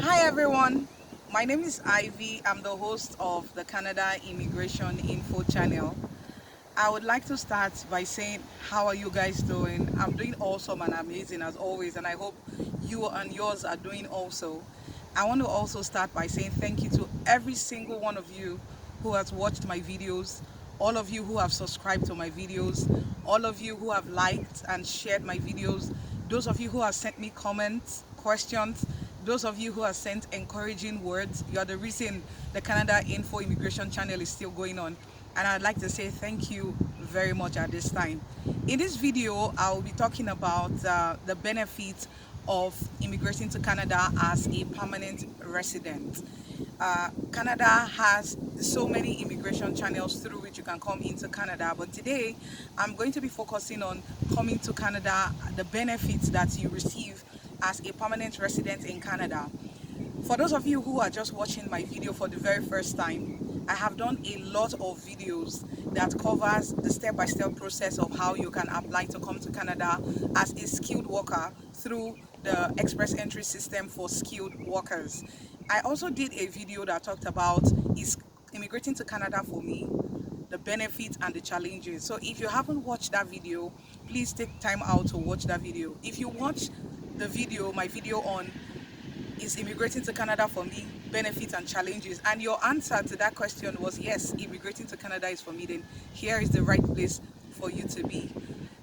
Hi everyone, my name is Ivy. I'm the host of the Canada Immigration Info channel. I would like to start by saying, how are you guys doing? I'm doing awesome and amazing as always, and I hope you and yours are doing also. I want to also start by saying thank you to every single one of you who has watched my videos, all of you who have subscribed to my videos, all of you who have liked and shared my videos, those of you who have sent me comments, questions, those of you who have sent encouraging words. You are the reason the Canada Info Immigration channel is still going on, and I'd like to say thank you very much at this time. In this video, I'll be talking about the benefits of immigrating to Canada as a permanent resident. Canada has so many immigration channels through which you can come into Canada, but today I'm going to be focusing on coming to Canada, the benefits that you receive as a permanent resident in Canada. For those of you who are just watching my video for the very first time, I have done a lot of videos that covers the step-by-step process of how you can apply to come to Canada as a skilled worker through the express entry system for skilled workers. I also did a video that talked about, is immigrating to Canada for me, the benefits and the challenges. So if you haven't watched that video, please take time out to watch that video. If you watch the video, my video on is immigrating to Canada for me, benefits and challenges, and your answer to that question was yes, immigrating to Canada is for me, then here is the right place for you to be.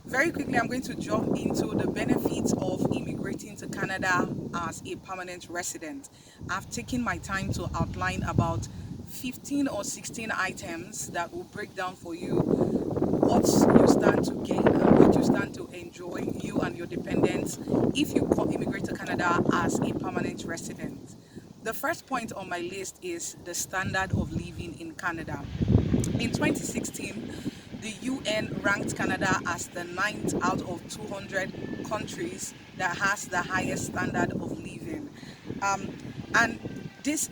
Very quickly, I'm going to jump into the benefits of immigrating to Canada as a permanent resident. I've taken my time to outline about 15 or 16 items that will break down for you what you stand to gain and what you stand to enjoy, you and your dependents, if you immigrate to Canada as a permanent resident. The first point on my list is the standard of living in Canada. In 2016, the UN ranked Canada as the ninth out of 200 countries that has the highest standard of living. And this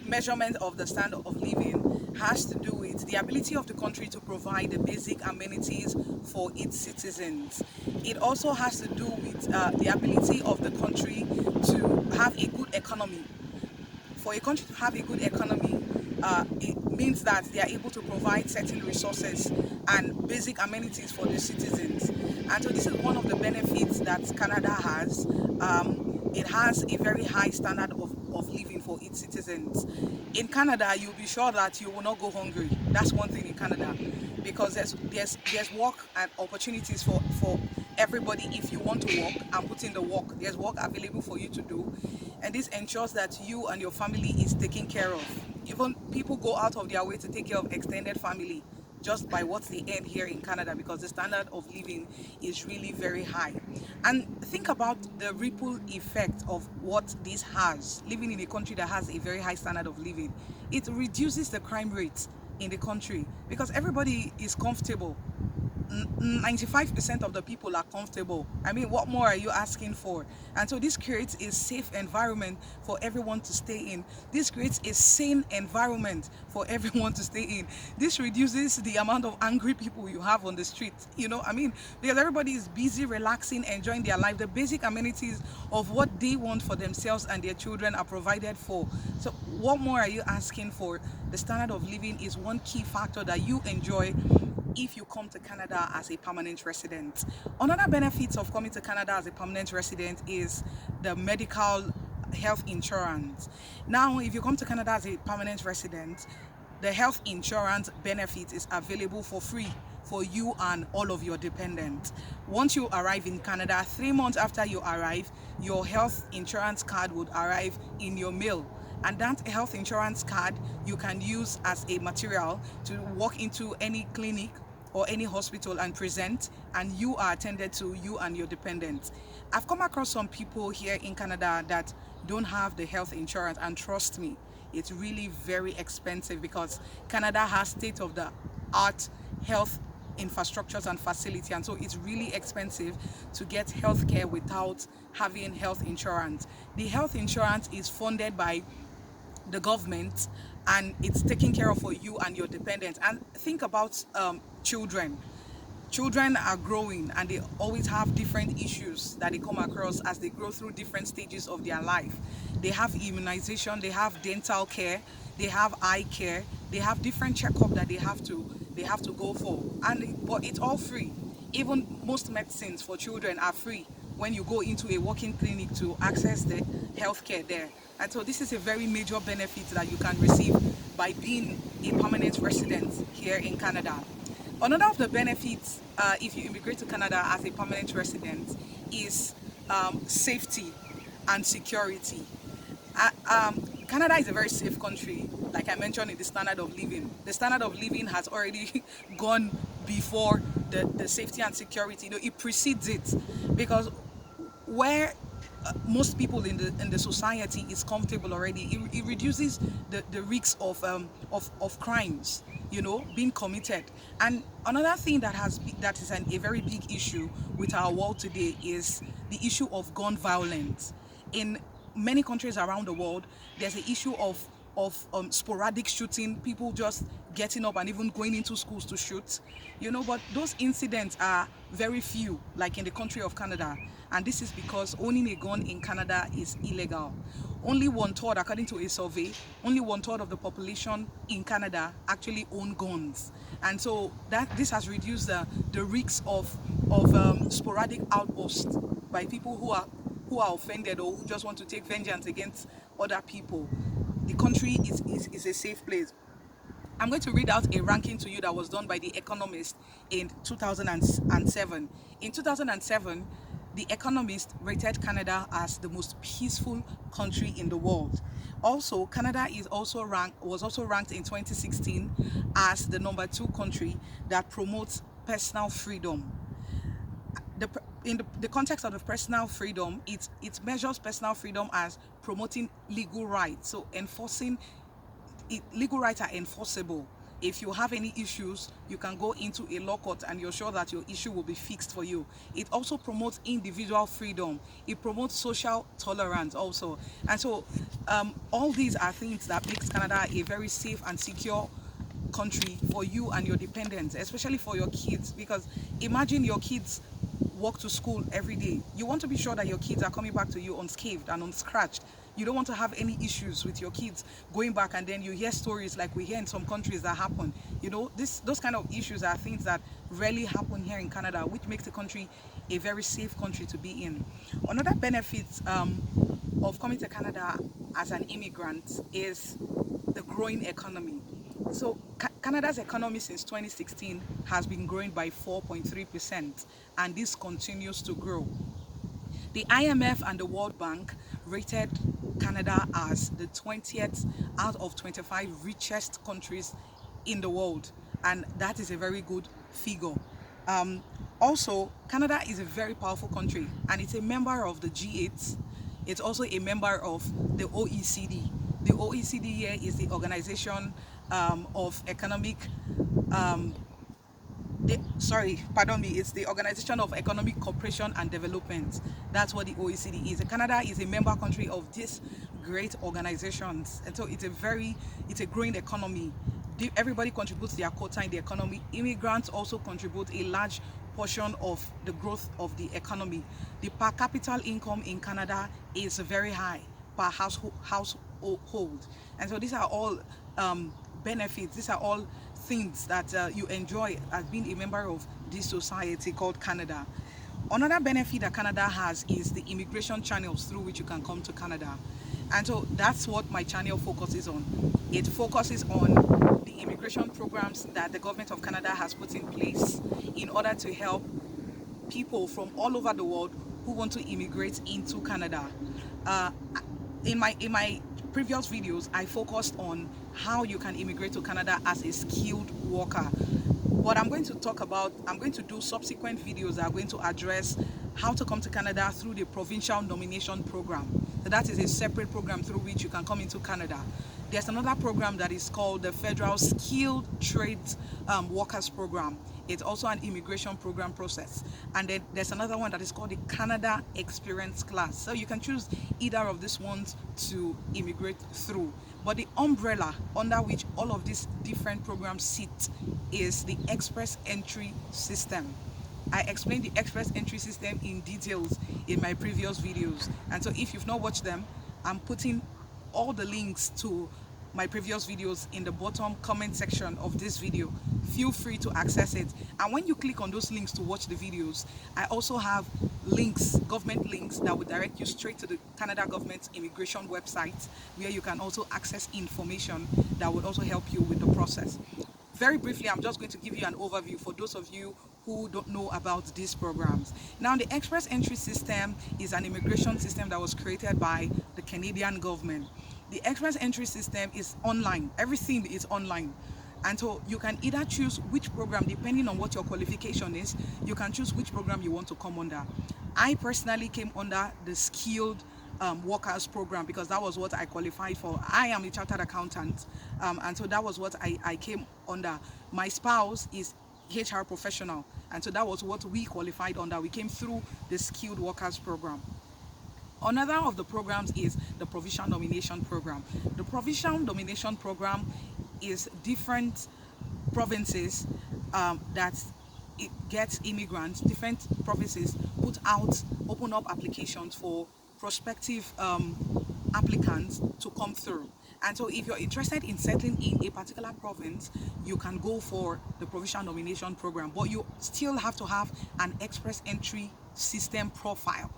measurement of the standard of living has to do with the ability of the country to provide the basic amenities for its citizens. It also has to do with the ability of the country to have a good economy. For a country to have a good economy, it means that they are able to provide certain resources and basic amenities for the citizens. And so this is one of the benefits that Canada has. It has a very high standard of living for its citizens. In Canada, you'll be sure that you will not go hungry. That's one thing in Canada, because there's work and opportunities for everybody. If you want to work and put in the work, there's work available for you to do, and this ensures that you and your family is taken care of. Even people go out of their way to take care of extended family just by what they earn here in Canada, because the standard of living is really very high. And think about the ripple effect of what this has, living in a country that has a very high standard of living. It reduces the crime rate in the country because everybody is comfortable. 95% of the people are comfortable. I mean, what more are you asking for? And so this creates a safe environment for everyone to stay in. This creates a sane environment for everyone to stay in. This reduces the amount of angry people you have on the street. I mean, because everybody is busy, relaxing, enjoying their life. The basic amenities of what they want for themselves and their children are provided for. So what more are you asking for? The standard of living is one key factor that you enjoy if you come to Canada as a permanent resident. Another benefit of coming to Canada as a permanent resident is the medical health insurance. Now, if you come to Canada as a permanent resident, the health insurance benefit is available for free for you and all of your dependents. Once you arrive in Canada, 3 months after you arrive, your health insurance card would arrive in your mail. And that health insurance card you can use as a material to walk into any clinic or any hospital and present, and you are attended to, you and your dependents. I've come across some people here in Canada that don't have the health insurance, and trust me, it's really very expensive because Canada has state-of-the-art health infrastructures and facility, and so it's really expensive to get healthcare without having health insurance. The health insurance is funded by the government, and it's taken care of for you and your dependents. And think about children. Children are growing and they always have different issues that they come across as they grow through different stages of their life. They have immunization, they have dental care, they have eye care, they have different checkup that they have to go for. But it's all free. Even most medicines for children are free when you go into a walk-in clinic to access the healthcare there. And so this is a very major benefit that you can receive by being a permanent resident here in Canada. Another of the benefits, if you immigrate to Canada as a permanent resident, is safety and security. Canada is a very safe country, like I mentioned in the standard of living. The standard of living has already gone before the safety and security. It precedes it, because where most people in the society is comfortable already, it reduces the risks of crimes, being committed. And another thing that is a very big issue with our world today is the issue of gun violence. In many countries around the world, there's an issue of sporadic shooting, people just getting up and even going into schools to shoot, but those incidents are very few, like in the country of Canada. And this is because owning a gun in Canada is illegal. Only one third, according to a survey, only one third of the population in Canada actually own guns. And so this has reduced the risks of sporadic outbursts by people who are offended or who just want to take vengeance against other people. The country is a safe place. I'm going to read out a ranking to you that was done by The Economist in 2007. In 2007, The Economist rated Canada as the most peaceful country in the world. Also, Canada was also ranked in 2016 as the number 2 country that promotes personal freedom. In the context of the personal freedom, it measures personal freedom as promoting legal rights. So legal rights are enforceable. If you have any issues, you can go into a law court and you're sure that your issue will be fixed for you. It also promotes individual freedom. It promotes social tolerance also. And so all these are things that makes Canada a very safe and secure country for you and your dependents, especially for your kids. Because imagine your kids walk to school every day. You want to be sure that your kids are coming back to you unscathed and unscratched. You don't want to have any issues with your kids going back, and then you hear stories like we hear in some countries that happen. Those kind of issues are things that rarely happen here in Canada, which makes the country a very safe country to be in. Another benefit of coming to Canada as an immigrant is the growing economy. So Canada's economy since 2016 has been growing by 4.3%, and this continues to grow. The IMF and the World Bank rated Canada as the 20th out of 25 richest countries in the world, and that is a very good figure. Also, Canada is a very powerful country, and it's a member of the G8. It's also a member of the OECD. The OECD here is the Organization of Economic it's the Organization of Economic Cooperation and Development. That's what the OECD is. Canada is a member country of these great organizations, and so it's a growing economy. Everybody contributes their quota in the economy. Immigrants also contribute a large portion of the growth of the economy. The per capita income in Canada is very high per household, and so these are all benefits. These are all things that you enjoy as being a member of this society called Canada. Another benefit that Canada has is the immigration channels through which you can come to Canada. And so that's what my channel focuses on. It focuses on the immigration programs that the government of Canada has put in place in order to help people from all over the world who want to immigrate into Canada. In my previous videos, I focused on how you can immigrate to Canada as a skilled worker. What I'm going to do subsequent videos that are going to address how to come to Canada through the provincial nomination program. So that is a separate program through which you can come into Canada. There's another program that is called the Federal Skilled Trades Workers Program. It's also an immigration program process. And then there's another one that is called the Canada Experience Class. So you can choose either of these ones to immigrate through. But the umbrella under which all of these different programs sit is the Express Entry System. I explained the Express Entry System in details in my previous videos. And so if you've not watched them, I'm putting all the links to my previous videos in the bottom comment section of this video. Feel free to access it. And when you click on those links to watch the videos, I also have links, government links, that will direct you straight to the Canada government immigration website, where you can also access information that would also help you with the process. Very briefly, I'm just going to give you an overview for those of you who don't know about these programs. Now, the Express Entry System is an immigration system that was created by the Canadian government. The Express Entry System is online. Everything is online. And so you can either choose which program, depending on what your qualification is, you can choose which program you want to come under. I personally came under the Skilled Workers Program because that was what I qualified for. I am a chartered accountant, and so that was what I came under. My spouse is HR professional, and so that was what we qualified under. We came through the Skilled Workers Program. Another of the programs is the Provincial Nomination Program. The Provincial Nomination Program is different provinces that it gets immigrants, different provinces open up applications for prospective applicants to come through. And so if you're interested in settling in a particular province, you can go for the Provincial Nomination Program, but you still have to have an Express Entry System profile.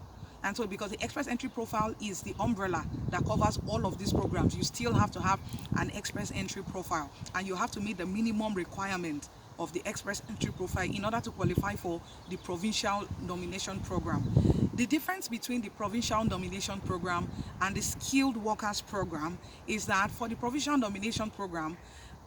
And so because the Express Entry profile is the umbrella that covers all of these programs, you still have to have an Express Entry profile, and you have to meet the minimum requirement of the Express Entry profile in order to qualify for the Provincial Nomination Program. The difference between the Provincial Nomination Program and the Skilled Workers Program is that for the Provincial Nomination Program,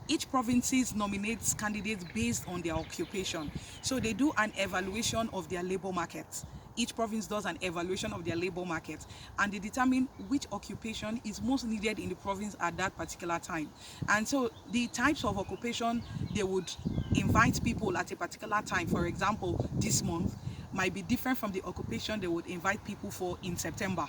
each province nominates candidates based on their occupation. So they do an evaluation of their labor market. Each province does an evaluation of their labor market, and they determine which occupation is most needed in the province at that particular time. And so the types of occupation they would invite people at a particular time, for example, this month, might be different from the occupation they would invite people for in September.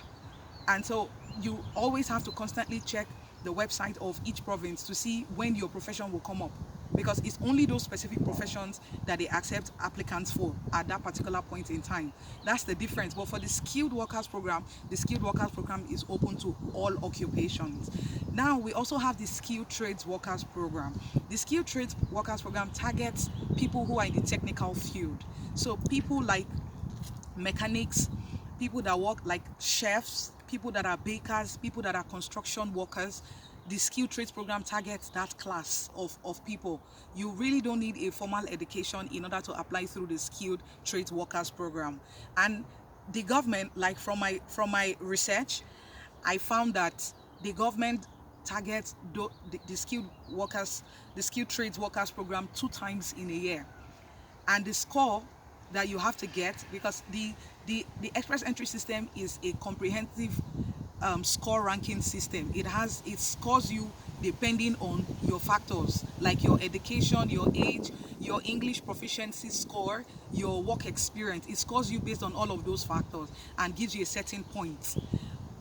And so you always have to constantly check the website of each province to see when your profession will come up, because it's only those specific professions that they accept applicants for at that particular point in time. That's the difference. But for the Skilled Workers Program, the Skilled Workers Program is open to all occupations. Now we also have the Skilled Trades Workers Program. The Skilled Trades Workers Program targets people who are in the technical field. So people like mechanics, people that work like chefs, people that are bakers, people that are construction workers. The Skilled Trades Program targets that class of people. You really don't need a formal education in order to apply through the Skilled Trades Workers Program. And the government, like from my research, I found that the government targets the Skilled Trades Workers Program 2 times in a year. And the score that you have to get, because the Express Entry System is a comprehensive score ranking system. It scores you depending on your factors like your education, your age, your English proficiency score, your work experience. It scores you based on all of those factors and gives you a certain point.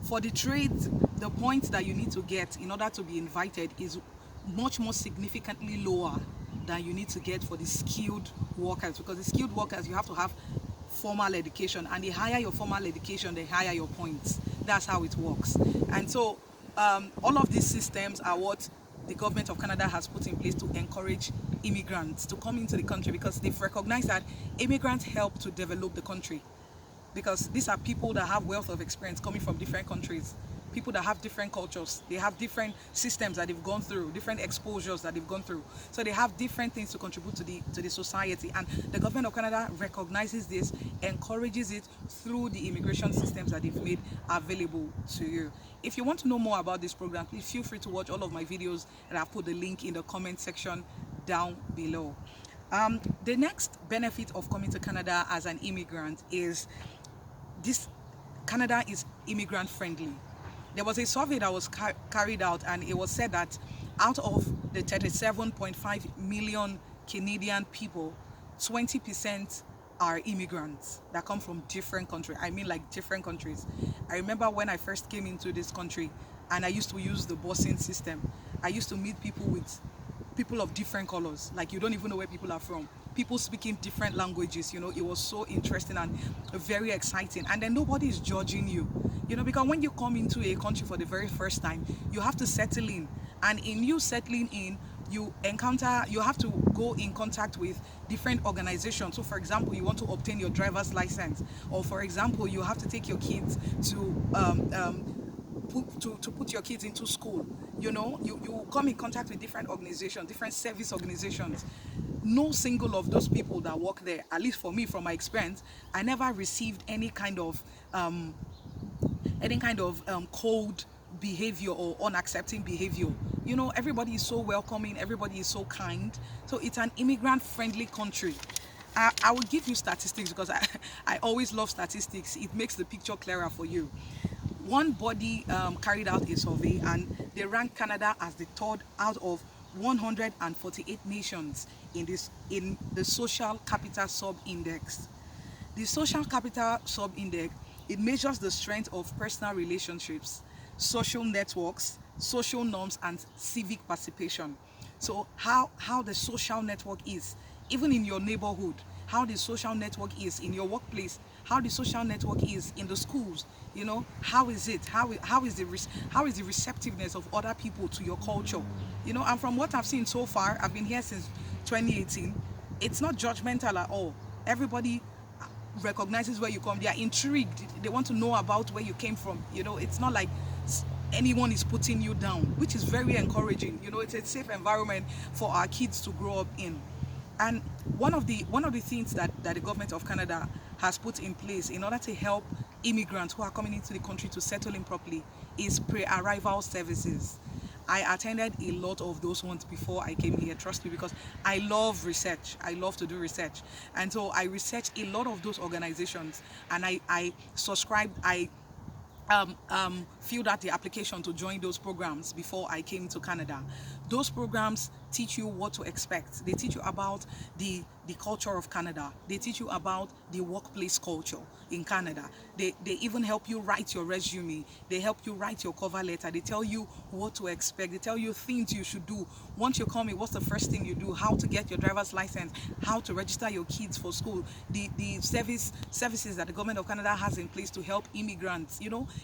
For the trades, the points that you need to get in order to be invited is much more significantly lower than you need to get for the skilled workers, because the skilled workers, you have to have formal education, and the higher your formal education, the higher your points. That's how it works. And so all of these systems are what the government of Canada has put in place to encourage immigrants to come into the country, because they've recognized that immigrants help to develop the country, because these are people that have wealth of experience coming from different countries, people that have different cultures, they have different systems that they've gone through, different exposures that they've gone through, so they have different things to contribute to the society. And the government of Canada recognizes this, encourages it through the immigration systems that they've made available to you. If you want to know more about this program, please feel free to watch all of my videos, and I've put the link in the comment section down below. The next benefit of coming to Canada as an immigrant is this: Canada is immigrant friendly. There was a survey that was carried out, and it was said that out of the 37.5 million Canadian people, 20% are immigrants that come from different countries. I mean, like different countries. I remember when I first came into this country and I used to use the busing system. I used to meet people of different colors. Like, you don't even know where people are from. People speaking different languages, it was so interesting and very exciting. And then nobody is judging you, because when you come into a country for the very first time, you have to settle in. And in you settling in, you have to go in contact with different organizations. So for example, you want to obtain your driver's license, or for example, you have to take your kids to put your kids into school. You come in contact with different organizations, different service organizations. No single of those people that work there, at least for me, from my experience, I never received any kind of cold behavior or unaccepting behavior. Everybody is so welcoming, everybody is so kind. So it's an immigrant friendly country. I will give you statistics because I always love statistics. It makes the picture clearer for you. One body carried out a survey, and they ranked Canada as the third out of 148 nations in the social capital sub-index. The social capital sub-index, it measures the strength of personal relationships, social networks, social norms, and civic participation. So how the social network is, even in your neighborhood, how the social network is in your workplace, how the social network is in the schools. How is it? How is the receptiveness of other people to your culture? And from what I've seen so far, I've been here since 2018. It's not judgmental at all. Everybody recognizes where you come. They are intrigued. They want to know about where you came from. It's not like anyone is putting you down, which is very encouraging. It's a safe environment for our kids to grow up in. And one of the things that the government of Canada has put in place in order to help immigrants who are coming into the country to settle in properly is pre-arrival services. I attended a lot of those ones before I came here, trust me, because I love research. I love to do research. And so I researched a lot of those organizations, and I subscribed, filled out the application to join those programs before I came to Canada. Those programs teach you what to expect. They teach you about the culture of Canada. They teach you about the workplace culture in Canada. They even help you write your resume. They help you write your cover letter. They tell you what to expect. They tell you things you should do. Once you come in, what's the first thing you do? How to get your driver's license, how to register your kids for school, the services that the government of Canada has in place to help immigrants.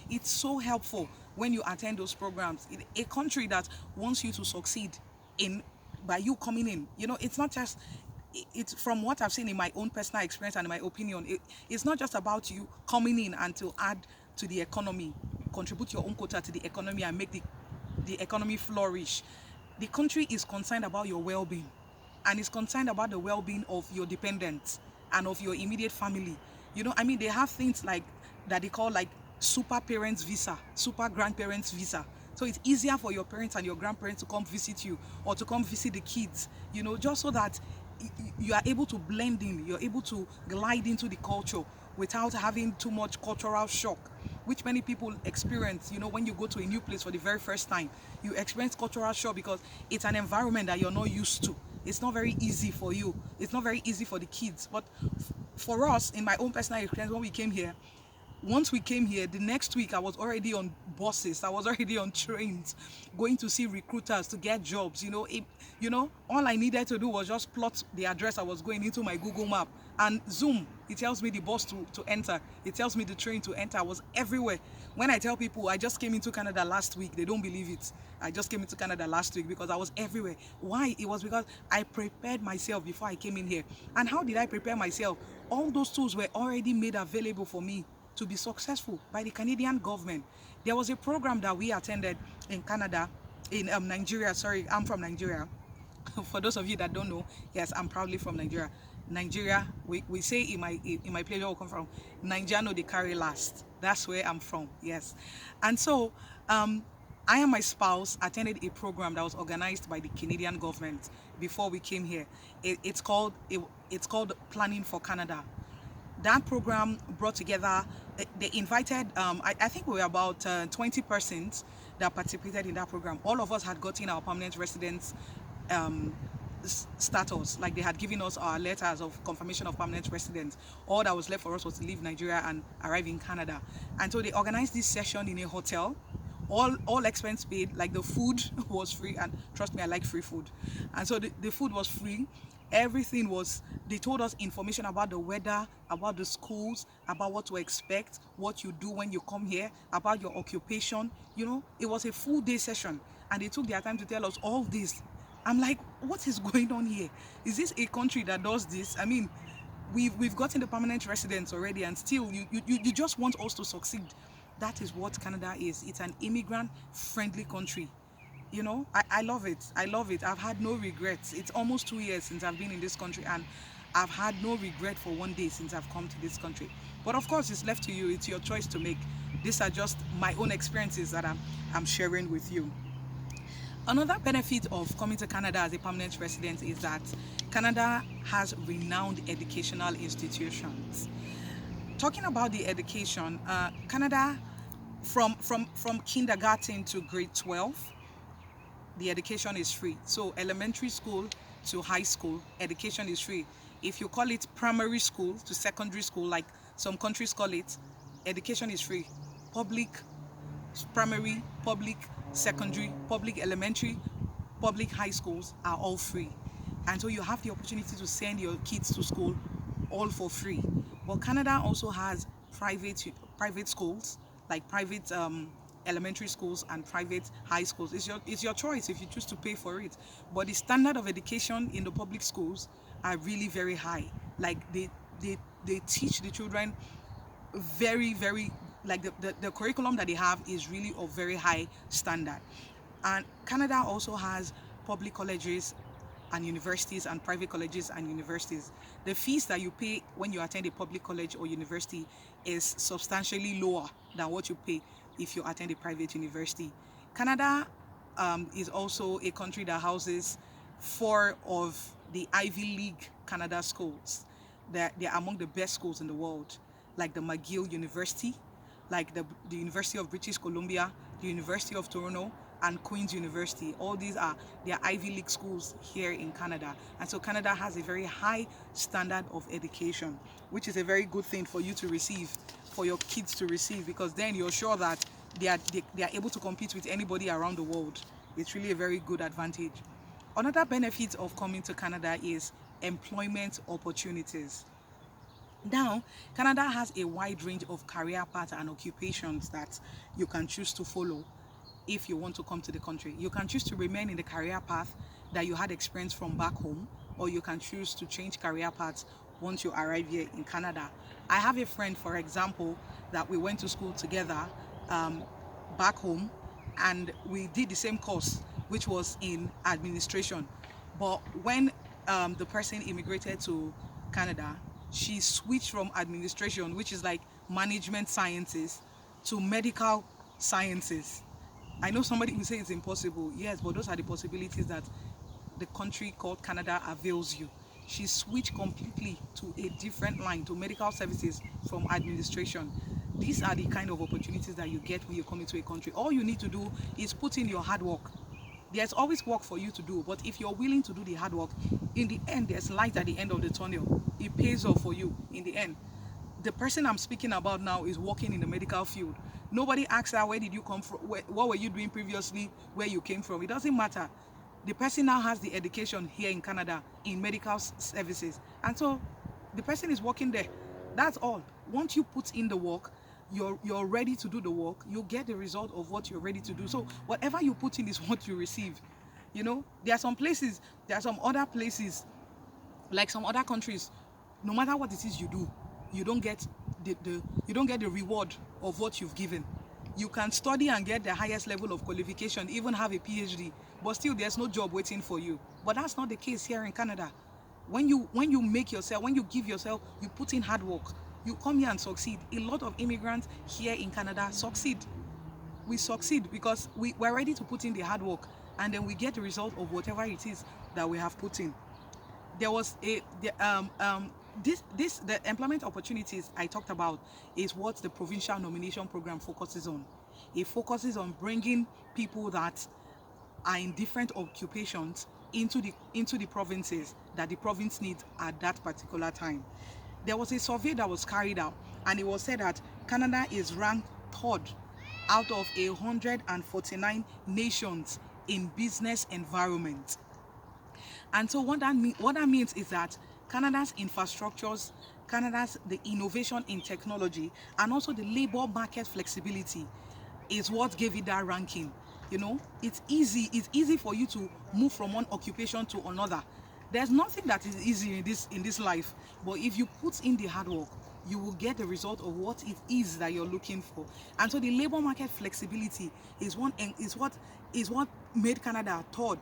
It's so helpful when you attend those programs. A country that wants you to succeed by you coming in. It's not just, it's from what I've seen in my own personal experience and in my opinion, it's not just about you coming in and to add to the economy, contribute your own quota to the economy and make the economy flourish. The country is concerned about your well-being, and is concerned about the well-being of your dependents and of your immediate family. They have things like that they call like super parents visa, super grandparents visa. So it's easier for your parents and your grandparents to come visit you or to come visit the kids, just so that you are able to blend in, you're able to glide into the culture without having too much cultural shock, which many people experience. When you go to a new place for the very first time, you experience cultural shock because it's an environment that you're not used to. It's not very easy for you. It's not very easy for the kids. But for us, in my own personal experience, when we came here, once we came here, the next week I was already on buses, I was already on trains, going to see recruiters to get jobs. All I needed to do was just plot the address I was going into my Google map, and zoom, it tells me the bus to enter, it tells me the train to enter. I was everywhere. When I tell people I just came into Canada last week, they don't believe it. I just came into Canada last week because I was everywhere. Why? It was because I prepared myself before I came in here. And how did I prepare myself? All those tools were already made available for me to be successful by the Canadian government. There was a program that we attended in Canada, in Nigeria. Sorry, I'm from Nigeria. For those of you that don't know, yes, I'm proudly from Nigeria. Nigeria, we say in my place where I come from, Nigeria no they carry last. That's where I'm from. Yes, and so I and my spouse attended a program that was organized by the Canadian government before we came here. It's called Planning for Canada. That program brought together, they invited, I think we were about 20 persons that participated in that program. All of us had gotten our permanent residence um, status, like they had given us our letters of confirmation of permanent residence. All that was left for us was to leave Nigeria and arrive in Canada. And so they organized this session in a hotel, all expense paid. Like the food was free, and trust me, I like free food. And so the food was free. Everything was, they told us information about the weather, about the schools, about what to expect, what you do when you come here, about your occupation. It was a full day session, and they took their time to tell us all this. I'm like, what is going on here? Is this a country that does this? I mean, we've gotten the permanent residence already, and still you just want us to succeed. That is what Canada is. It's an immigrant friendly country. I love it. I love it. I've had no regrets. It's almost 2 years since I've been in this country, and I've had no regret for one day since I've come to this country. But of course, it's left to you. It's your choice to make. These are just my own experiences that I'm sharing with you. Another benefit of coming to Canada as a permanent resident is that Canada has renowned educational institutions. Talking about the education, Canada, from kindergarten to grade 12, the education is free. So elementary school to high school, education is free. If you call it primary school to secondary school, like some countries call it, education is free. Public primary, public secondary, public elementary, public high schools are all free. And so you have the opportunity to send your kids to school all for free. But Canada also has private schools, like private elementary schools and private high schools. It's your choice if you choose to pay for it. But the standard of education in the public schools are really very high. Like they teach the children very, very, like the curriculum that they have is really of very high standard. And Canada also has public colleges and universities and private colleges and universities. The fees that you pay when you attend a public college or university is substantially lower than what you pay if you attend a private university. Canada is also a country that houses 4 of the Ivy League Canada schools. They're among the best schools in the world, like the McGill University, like the University of British Columbia, the University of Toronto, and Queen's University. All these are their Ivy League schools here in Canada. And so Canada has a very high standard of education, which is a very good thing for you to receive, for your kids to receive, because then you're sure that they are able to compete with anybody around the world. It's really a very good advantage. Another benefit of coming to Canada is employment opportunities. Now, Canada has a wide range of career paths and occupations that you can choose to follow if you want to come to the country. You can choose to remain in the career path that you had experience from back home, or you can choose to change career paths once you arrive here in Canada. I have a friend, for example, that we went to school together back home, and we did the same course, which was in administration. But when the person immigrated to Canada, she switched from administration, which is like management sciences, to medical sciences. I know somebody will say it's impossible. Yes, but those are the possibilities that the country called Canada avails you. She switched completely to a different line, to medical services from administration. These are the kind of opportunities that you get when you come into a country. All you need to do is put in your hard work. There's always work for you to do, but if you're willing to do the hard work, in the end, there's light at the end of the tunnel. It pays off for you in the end. The person I'm speaking about now is working in the medical field. Nobody asks her, where did you come from? What were you doing previously? Where you came from? It doesn't matter. The person now has the education here in Canada in medical services. And so the person is working there. That's all. Once you put in the work, you're ready to do the work, you get the result of what you're ready to do. So whatever you put in is what you receive. There are some other places, like some other countries, no matter what it is you do, you don't get the reward of what you've given. You can study and get the highest level of qualification, even have a PhD, but still there's no job waiting for you. But that's not the case here in Canada. When you give yourself, you put in hard work, you come here and succeed. A lot of immigrants here in Canada succeed. We succeed because we're ready to put in the hard work, and then we get the result of whatever it is that we have put in. There was The employment opportunities I talked about is what the provincial nomination program focuses on. It focuses on bringing people that are in different occupations into the provinces that the province needs at that particular time. There was a survey that was carried out, and it was said that Canada is ranked third out of 149 nations in business environment. And so what that means is that Canada's infrastructures, Canada's the innovation in technology, and also the labor market flexibility is what gave it that ranking. You know, it's easy for you to move from one occupation to another. There's nothing that is easy in this life, but if you put in the hard work, you will get the result of what it is that you're looking for. And so the labor market flexibility is what made Canada third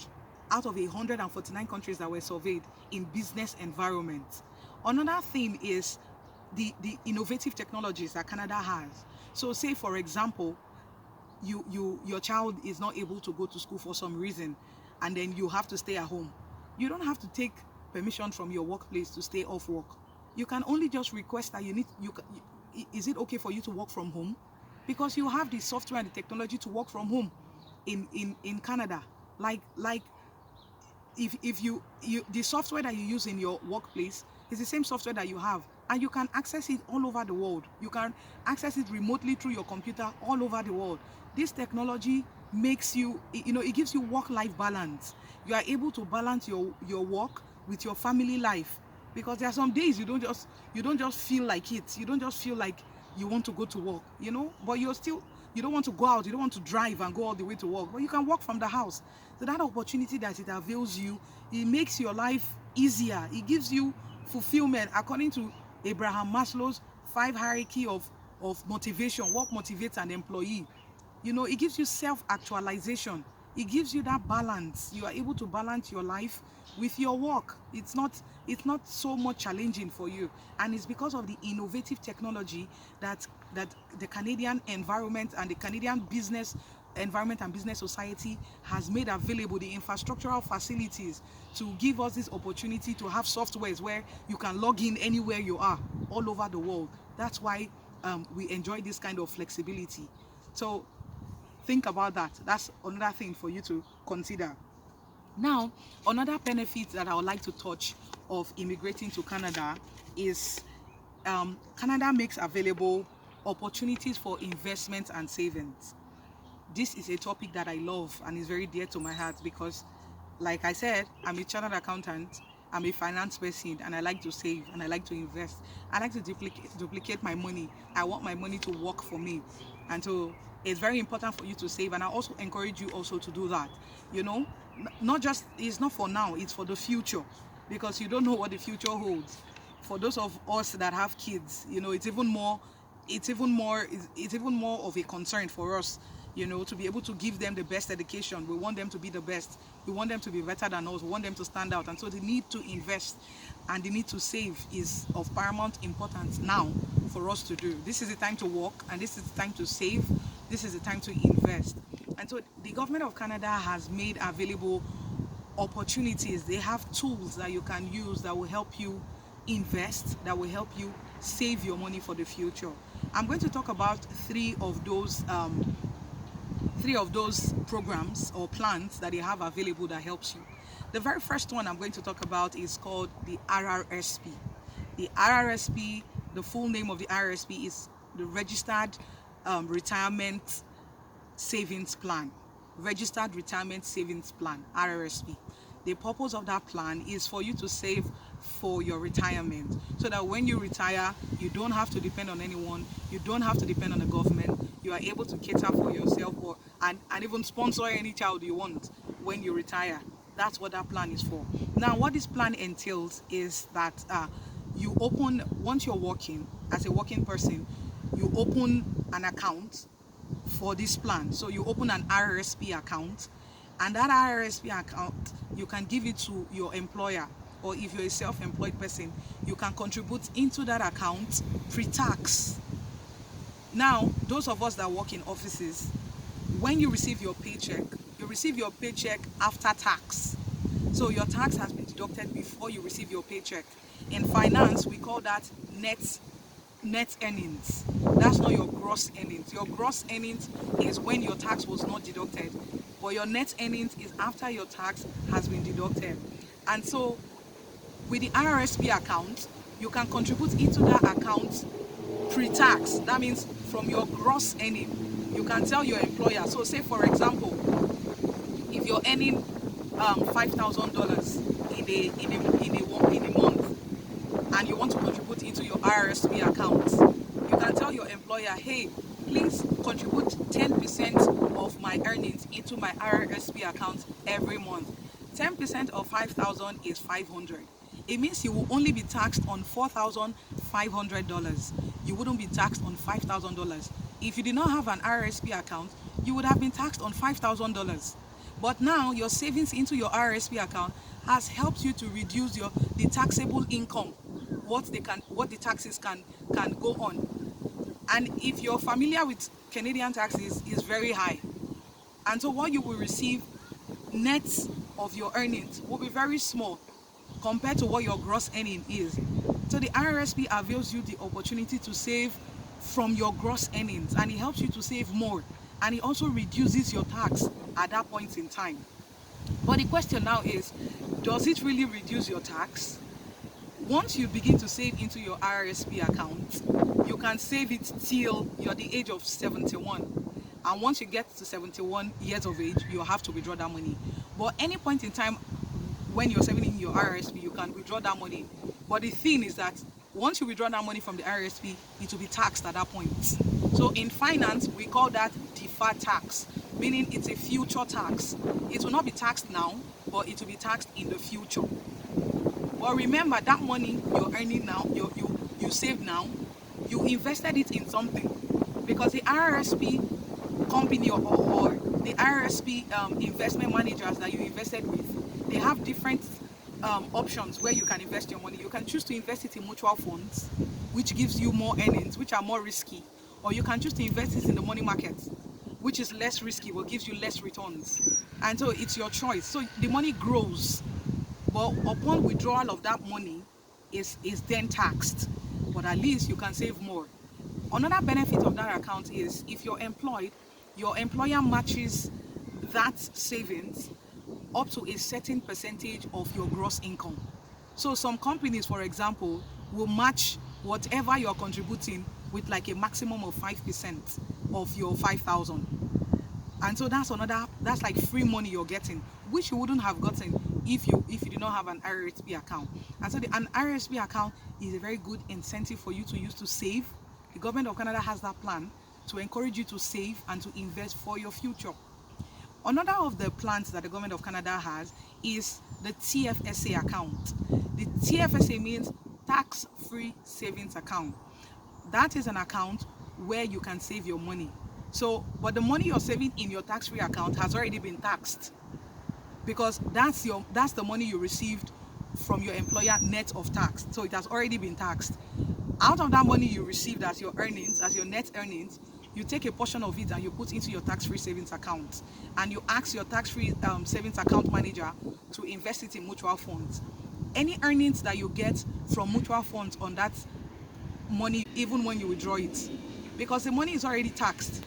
out of 149 countries that were surveyed in business environments. Another thing is the innovative technologies that Canada has. So say for example, your child is not able to go to school for some reason, and then you have to stay at home. You don't have to take permission from your workplace to stay off work. You can only just request that is it okay for you to work from home, because you have the software and the technology to work from home in Canada. Like if you the software that you use in your workplace is the same software that you have, and you can access it all over the world. You can access it remotely through your computer all over the world. This technology makes you, it gives you work-life balance. You are able to balance your work with your family life, because there are some days you don't just feel like it. You don't just feel like you want to go to work, but you don't want to go out, you don't want to drive and go all the way to work, but you can work from the house. So that opportunity that it avails you, it makes your life easier. It gives you fulfillment according to Abraham Maslow's 5 hierarchy of motivation. What motivates an employee? It gives you self-actualization. It gives you that balance. You are able to balance your life with your work. It's not so much challenging for you, and it's because of the innovative technology that the Canadian environment and the Canadian business environment and business society has made available, the infrastructural facilities to give us this opportunity to have softwares where you can log in anywhere you are all over the world. That's why we enjoy this kind of flexibility. So think about that. That's another thing for you to consider. Now, another benefit that I would like to touch of immigrating to Canada is Canada makes available opportunities for investment and savings. This is a topic that I love and is very dear to my heart because, like I said, I'm a chartered accountant, I'm a finance person, and I like to save and I like to invest. I like to duplicate my money. I want my money to work for me. And so it's very important for you to save, and I also encourage you also to do that. It's not for now, it's for the future, because you don't know what the future holds. For those of us that have kids, it's even more of a concern for us, to be able to give them the best education. We want them to be the best. We want them to be better than us. We want them to stand out. And so the need to invest and the need to save is of paramount importance now for us to do. This is the time to work, and this is the time to save. This is the time to invest. And so the government of Canada has made available opportunities. They have tools that you can use that will help you invest, that will help you save your money for the future. I'm going to talk about three of those programs or plans that they have available that helps you. The very first one I'm going to talk about is called the RRSP. The RRSP, the full name of the RRSP is the Registered Retirement Savings Plan. Registered Retirement Savings Plan, RRSP. The purpose of that plan is for you to save for your retirement, so that when you retire, you don't have to depend on anyone, you don't have to depend on the government, you are able to cater for yourself and even sponsor any child you want when you retire. That's what that plan is for. Now, what this plan entails is that once you're working as a working person, you open an account for this plan. So you open an RRSP account, and that RRSP account, you can give it to your employer, or if you're a self-employed person, you can contribute into that account pre-tax. Now, those of us that work in offices, when you receive your paycheck after tax. So your tax has been deducted before you receive your paycheck. In finance, we call that net earnings. That's not your gross earnings. Your gross earnings is when your tax was not deducted, but your net earnings is after your tax has been deducted. And so with the RRSP account, you can contribute into that account pre-tax. That means from your gross earning. You can tell your employer. So say for example, if you're earning $5,000 in a month, and you want to contribute into your RRSP account, you can tell your employer, hey, please contribute 10% of my earnings into my RRSP account every month. 10% of 5,000 is 500. It means you will only be taxed on $4,500. You wouldn't be taxed on $5,000. If you did not have an RRSP account, you would have been taxed on $5,000. But now your savings into your RRSP account has helped you to reduce the taxable income, what the taxes can go on. And if you're familiar with Canadian taxes, is very high. And so what you will receive net of your earnings will be very small compared to what your gross earning is. So the RRSP avails you the opportunity to save from your gross earnings, and it helps you to save more, and it also reduces your tax at that point in time. But the question now is, does it really reduce your tax? Once you begin to save into your RRSP account, you can save it till you're the age of 71. And once you get to 71 years of age, you have to withdraw that money. But any point in time when you're saving in your RRSP, you can withdraw that money. But the thing is that once you withdraw that money from the RRSP, it will be taxed at that point. So in finance, we call that deferred tax, meaning it's a future tax. It will not be taxed now, but it will be taxed in the future. But remember, that money you're earning now, you save now, you invested it in something, because the RRSP company or the RRSP investment managers that you invested with, they have different options where you can invest your money. You can choose to invest it in mutual funds, which gives you more earnings, which are more risky, or you can choose to invest it in the money market, which is less risky but gives you less returns. And so it's your choice. So the money grows, but upon withdrawal of that money is then taxed, but at least you can save more. Another benefit of that account is if you're employed, your employer matches that savings up to a certain percentage of your gross income. So some companies, for example, will match whatever you're contributing with like a maximum of 5% of your 5,000. And so that's like free money you're getting, which you wouldn't have gotten if you did not have an RRSP account. And so an RRSP account is a very good incentive for you to use to save. The government of Canada has that plan to encourage you to save and to invest for your future. Another of the plans that the government of Canada has is the TFSA account. The TFSA means tax-free savings account. That is an account where you can save your money. So, but the money you're saving in your tax-free account has already been taxed, because that's the money you received from your employer net of tax. So it has already been taxed. Out of that money you received as your earnings, as your net earnings, you take a portion of it and you put into your tax-free savings account, and you ask your tax-free savings account manager to invest it in mutual funds. Any earnings that you get from mutual funds on that money, even when you withdraw it, because the money is already taxed,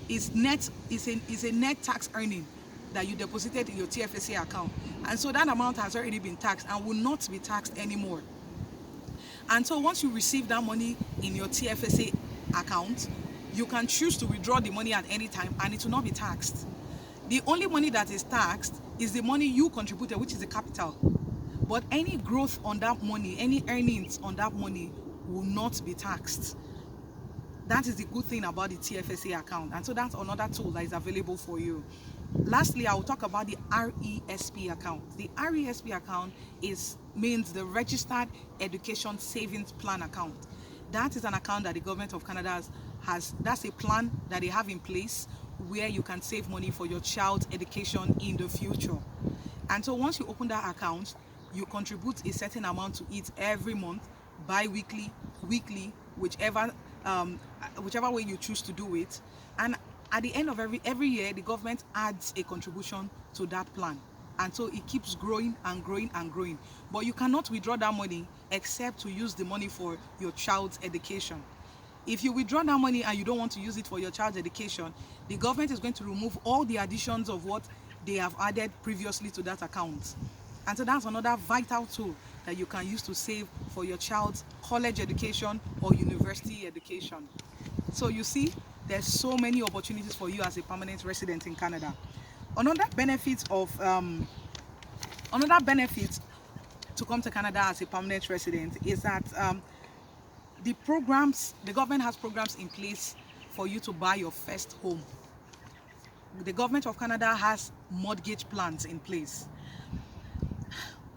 is a net tax earning that you deposited in your TFSA account, and so that amount has already been taxed and will not be taxed anymore. And so once you receive that money in your TFSA account, you can choose to withdraw the money at any time and it will not be taxed. The only money that is taxed is the money you contributed, which is the capital. But any growth on that money, any earnings on that money will not be taxed. That is the good thing about the TFSA account. And so that's another tool that is available for you. Lastly, I will talk about the RESP account. The RESP account means the Registered Education Savings Plan account. That is an account that the government of Canada has. That's a plan that they have in place where you can save money for your child's education in the future. And so once you open that account, you contribute a certain amount to it every month, bi-weekly, weekly, whichever way you choose to do it. And at the end of every year, the government adds a contribution to that plan. and so it keeps growing and growing and growing. But you cannot withdraw that money except to use the money for your child's education. If you withdraw that money and you don't want to use it for your child's education, the government is going to remove all the additions of what they have added previously to that account. And so that's another vital tool that you can use to save for your child's college education or university education. So you see, there's so many opportunities for you as a permanent resident in Canada. Another benefit to come to Canada as a permanent resident is that the government has programs in place for you to buy your first home. The government of Canada has mortgage plans in place.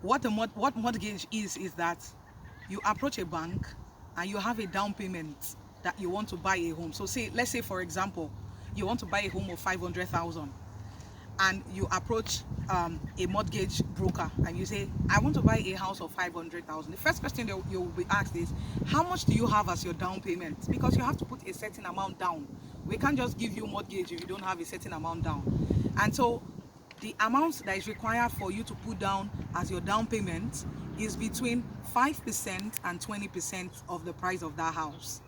What mortgage is that you approach a bank and you have a down payment that you want to buy a home. So let's say for example, you want to buy a home of 500,000, and you approach a mortgage broker and you say, I want to buy a house of 500,000. The first question you will be asked is, how much do you have as your down payment? Because you have to put a certain amount down. We can't just give you mortgage if you don't have a certain amount down. And so the amount that is required for you to put down as your down payment is between 5% and 20% of the price of that house.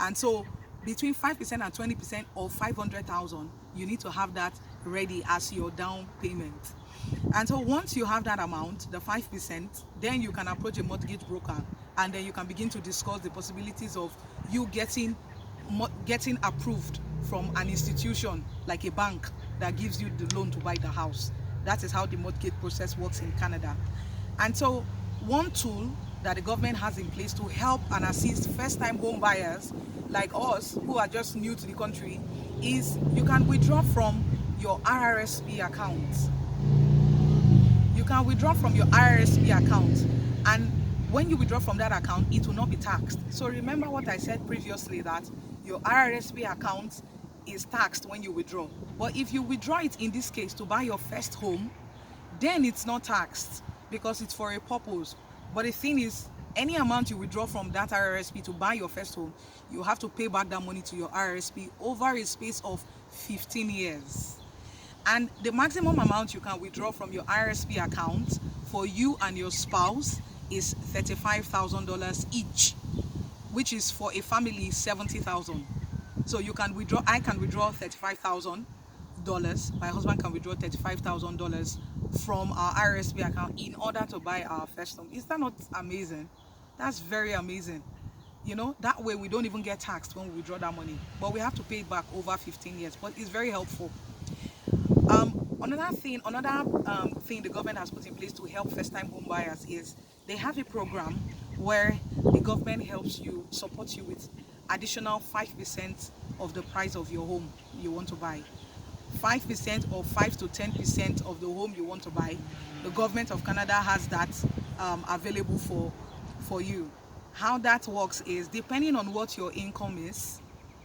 And so between 5% and 20% of 500,000, you need to have that ready as your down payment. And so once you have that amount, the 5%, then you can approach a mortgage broker, and then you can begin to discuss the possibilities of you getting approved from an institution like a bank that gives you the loan to buy the house. That is how the mortgage process works in Canada. And so one tool that the government has in place to help and assist first-time home buyers like us who are just new to the country is you can withdraw from your RRSP account. You can withdraw from your RRSP account, and when you withdraw from that account, it will not be taxed. So remember what I said previously, that your RRSP account is taxed when you withdraw. But if you withdraw it in this case to buy your first home, then it's not taxed because it's for a purpose. But the thing is, any amount you withdraw from that RRSP to buy your first home, you have to pay back that money to your RRSP over a space of 15 years. And the maximum amount you can withdraw from your RRSP account for you and your spouse is $35,000 each, which is for a family $70,000. So you can withdraw, I can withdraw $35,000. My husband can withdraw $35,000 from our RRSP account in order to buy our first home. Is that not amazing? That's very amazing. You know, that way we don't even get taxed when we withdraw that money, but we have to pay it back over 15 years. But it's very helpful. Another thing the government has put in place to help first-time home buyers is they have a program where the government supports you with additional 5% of the price of your home you want to buy. 5% or 5 to 10% of the home you want to buy. The government of Canada has that available for you. How that works is, depending on what your income is,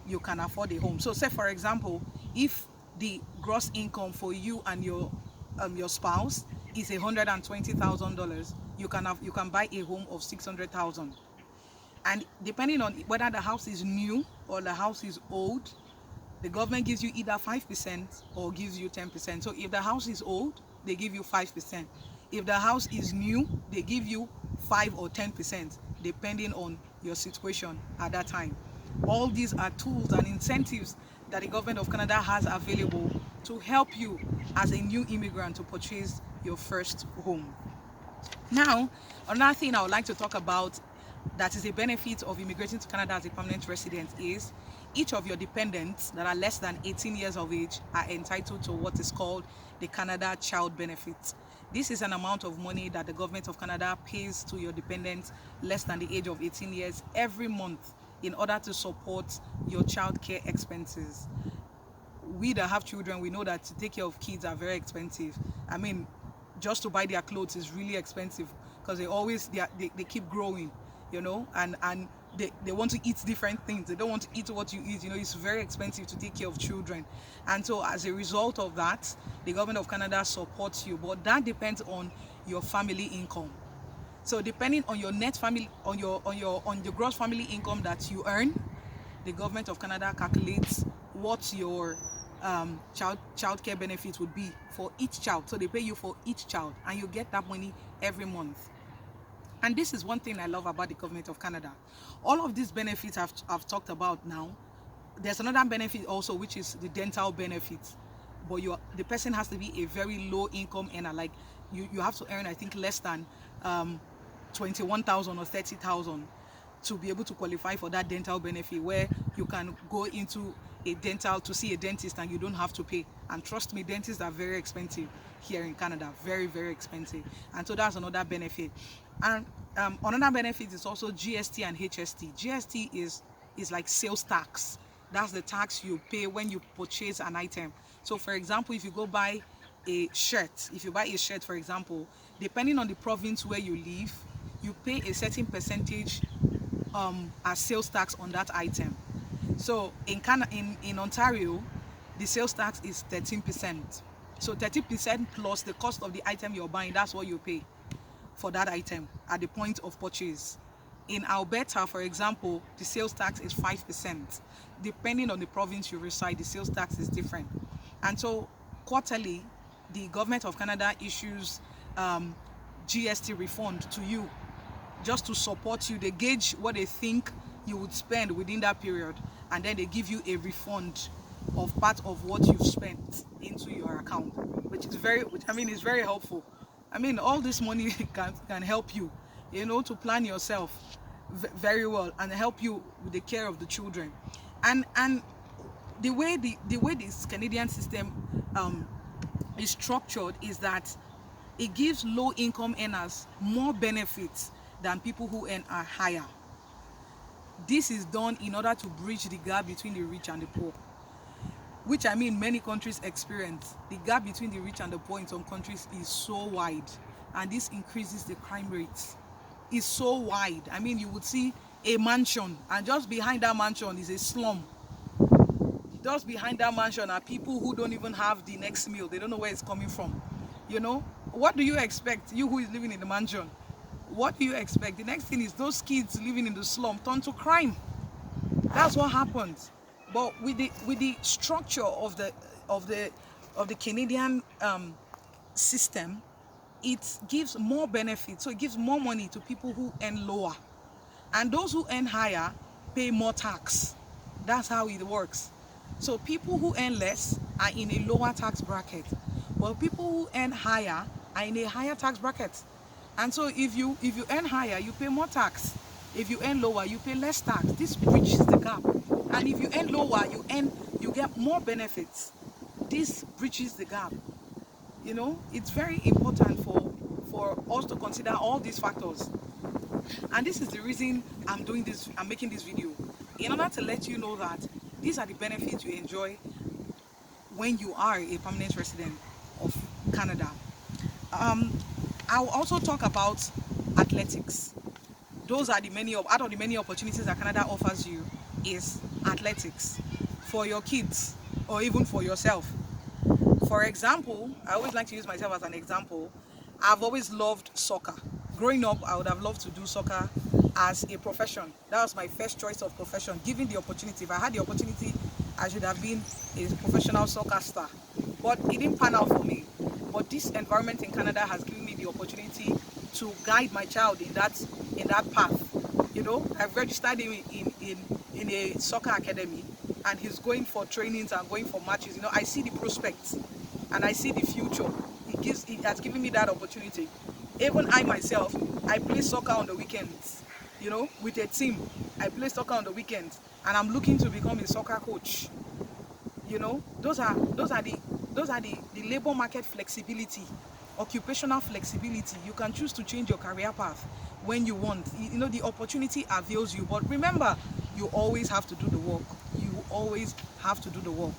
you can afford a home. So say for example, if the gross income for you and your spouse is $120,000, you can buy a home of $600,000. And depending on whether the house is new or the house is old, the government gives you either 5% or gives you 10%. So if the house is old, they give you 5%. If the house is new, they give you 5 or 10%, depending on your situation at that time. All these are tools and incentives that the government of Canada has available to help you as a new immigrant to purchase your first home. Now, another thing I would like to talk about that is a benefit of immigrating to Canada as a permanent resident is each of your dependents that are less than 18 years of age are entitled to what is called the Canada Child Benefit. This is an amount of money that the government of Canada pays to your dependents less than the age of 18 years every month in order to support your child care expenses. We that have children, we know that to take care of kids are very expensive. I mean, just to buy their clothes is really expensive because they keep growing, you know, and they want to eat different things. They don't want to eat what you eat. You know, it's very expensive to take care of children. And so as a result of that, the government of Canada supports you, but that depends on your family income. So depending on your net family, on your gross family income that you earn, the government of Canada calculates what your child care benefit would be for each child. So they pay you for each child, and you get that money every month. And this is one thing I love about the government of Canada. All of these benefits I've talked about now. There's another benefit also, which is the dental benefit. But the person has to be a very low income earner. Like you have to earn, I think, less than 21,000 or 30,000 to be able to qualify for that dental benefit, where you can go into to see a dentist and you don't have to pay. And trust me, dentists are very expensive here in Canada, very, very expensive. And so that's another benefit. And another benefit is also GST and HST. GST is like sales tax. That's the tax you pay when you purchase an item. So for example, if you go buy a shirt, for example, depending on the province where you live, you pay a certain percentage as sales tax on that item. So in Ontario, the sales tax is 13%. So 30% plus the cost of the item you're buying, that's what you pay for that item at the point of purchase. In Alberta, for example, the sales tax is 5%. Depending on the province you reside, the sales tax is different. And so quarterly, the government of Canada issues GST refund to you, just to support you. They gauge what they think you would spend within that period, and then they give you a refund of part of what you've spent into your account, which is is very helpful. All this money can help you, to plan yourself very well and help you with the care of the children. And the way this Canadian system is structured is that it gives low income earners more benefits than people who earn are higher. This is done in order to bridge the gap between the rich and the poor, which many countries experience. The gap between the rich and the poor in some countries is so wide, and this increases the crime rates. It's so wide. You would see a mansion, and just behind that mansion is a slum. Just behind that mansion are people who don't even have the next meal. They don't know where it's coming from. What do you expect? You who is living in the mansion, what do you expect? The next thing is those kids living in the slum turn to crime. That's what happens. But with the structure of the Canadian system, it gives more benefits. So it gives more money to people who earn lower, and those who earn higher pay more tax. That's how it works. So people who earn less are in a lower tax bracket, while people who earn higher are in a higher tax bracket. And so if you earn higher, you pay more tax. If you earn lower, you pay less tax. This bridges the gap. And if you earn lower, you get more benefits. This bridges the gap. It's very important for us to consider all these factors. And this is the reason I'm making this video, in order to let you know that these are the benefits you enjoy when you are a permanent resident of Canada. I'll also talk about athletics. Those are out of the many opportunities that Canada offers you is athletics for your kids or even for yourself. For example, I always like to use myself as an example. I've always loved soccer. Growing up, I would have loved to do soccer as a profession. That was my first choice of profession, given the opportunity. If I had the opportunity, I should have been a professional soccer star. But it didn't pan out for me. But this environment in Canada has given me the opportunity to guide my child in that path. I've registered him in a soccer academy, and he's going for trainings and going for matches. I see the prospects and I see the future. It has given me that opportunity. Even I myself, I play soccer on the weekends, with a team. I play soccer on the weekends, and I'm looking to become a soccer coach. Those are the labor market flexibility, occupational flexibility. You can choose to change your career path when you want. The opportunity avails you, but remember, you always have to do the work. You always have to do the work.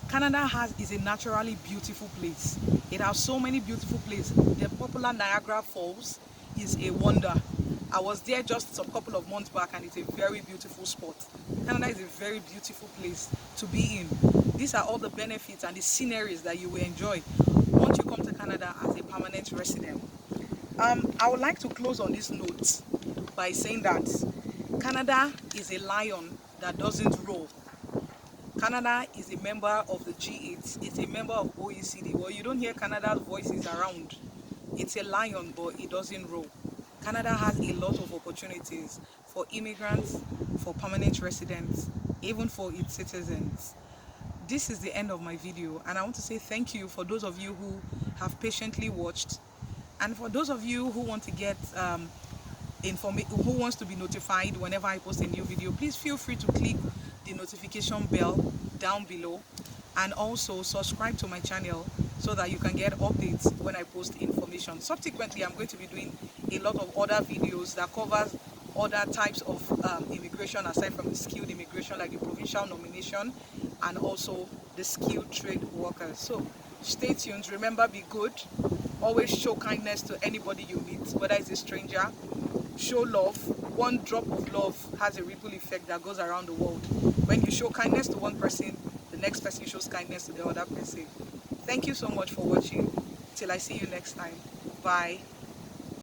Canada is a naturally beautiful place. It has so many beautiful places. The popular Niagara Falls is a wonder. I was there just a couple of months back, and it's a very beautiful spot. Canada is a very beautiful place to be in. These are all the benefits and the sceneries that you will enjoy once you come to Canada as a permanent resident. I would like to close on this note by saying that Canada is a lion that doesn't roar. Canada is a member of the G8. It's a member of OECD. Well, you don't hear Canada's voices around. It's a lion, but it doesn't roar. Canada has a lot of opportunities for immigrants, for permanent residents, even for its citizens. This is the end of my video, and I want to say thank you for those of you who have patiently watched, and for those of you who want to get who wants to be notified whenever I post a new video. Please feel free to click the notification bell down below, and also subscribe to my channel so that you can get updates when I post information. Subsequently, I'm going to be doing a lot of other videos that covers other types of immigration aside from the skilled immigration, like the provincial nomination and also the skilled trade workers. So stay tuned. Remember, be good. Always show kindness to anybody you meet, whether it's a stranger. Show love. One drop of love has a ripple effect that goes around the world. When you show kindness to one person, the next person shows kindness to the other person. Thank you so much for watching. Till I see you next time. Bye.